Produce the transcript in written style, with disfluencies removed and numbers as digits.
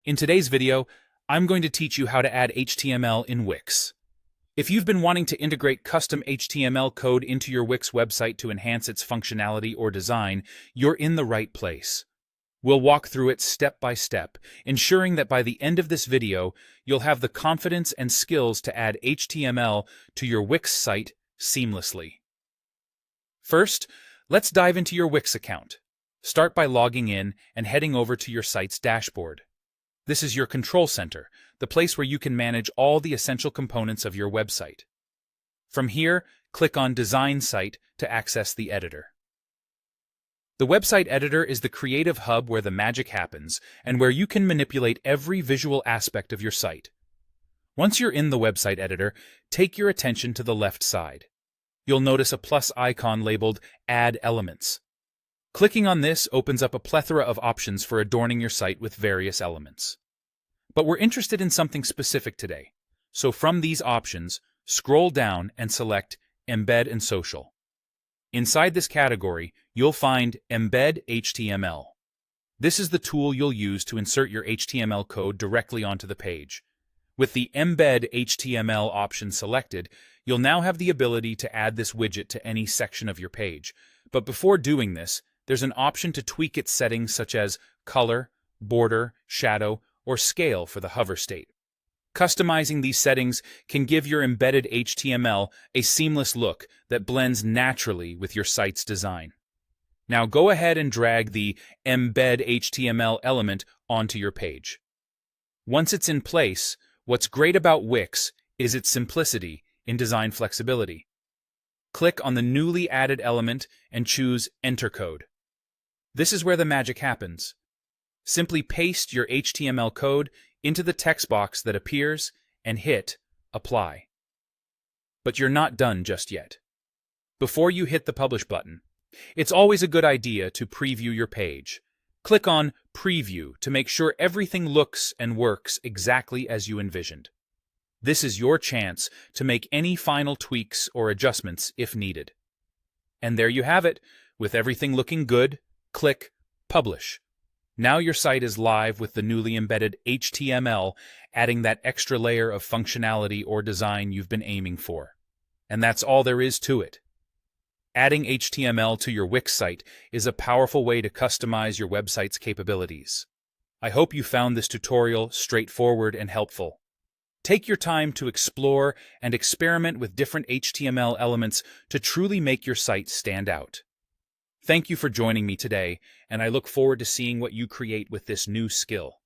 In today's video, I'm going to teach you how to add HTML in Wix. If you've been wanting to integrate custom HTML code into your Wix website to enhance its functionality or design, you're in the right place. We'll walk through it step by step, ensuring that by the end of this video, you'll have the confidence and skills to add HTML to your Wix site seamlessly. First, let's dive into your Wix account. Start by logging in and heading over to your site's dashboard. This is your control center, the place where you can manage all the essential components of your website. From here, click on Design Site to access the editor. The website editor is the creative hub where the magic happens and where you can manipulate every visual aspect of your site. Once you're in the website editor, take your attention to the left side. You'll notice a plus icon labeled Add Elements. Clicking on this opens up a plethora of options for adorning your site with various elements. But we're interested in something specific today, so from these options, scroll down and select Embed and Social. Inside this category, you'll find Embed HTML. This is the tool you'll use to insert your HTML code directly onto the page. With the Embed HTML option selected, you'll now have the ability to add this widget to any section of your page. But before doing this, there's an option to tweak its settings such as color, border, shadow, or scale for the hover state. Customizing these settings can give your embedded HTML a seamless look that blends naturally with your site's design. Now go ahead and drag the Embed HTML element onto your page. Once it's in place, what's great about Wix is its simplicity in design flexibility. Click on the newly added element and choose Enter Code. This is where the magic happens. Simply paste your HTML code into the text box that appears and hit Apply. But you're not done just yet. Before you hit the Publish button, it's always a good idea to preview your page. Click on Preview to make sure everything looks and works exactly as you envisioned. This is your chance to make any final tweaks or adjustments if needed. And there you have it. With everything looking good, click Publish. Now your site is live with the newly embedded HTML, adding that extra layer of functionality or design you've been aiming for. And that's all there is to it. Adding HTML to your Wix site is a powerful way to customize your website's capabilities. I hope you found this tutorial straightforward and helpful. Take your time to explore and experiment with different HTML elements to truly make your site stand out. Thank you for joining me today, and I look forward to seeing what you create with this new skill.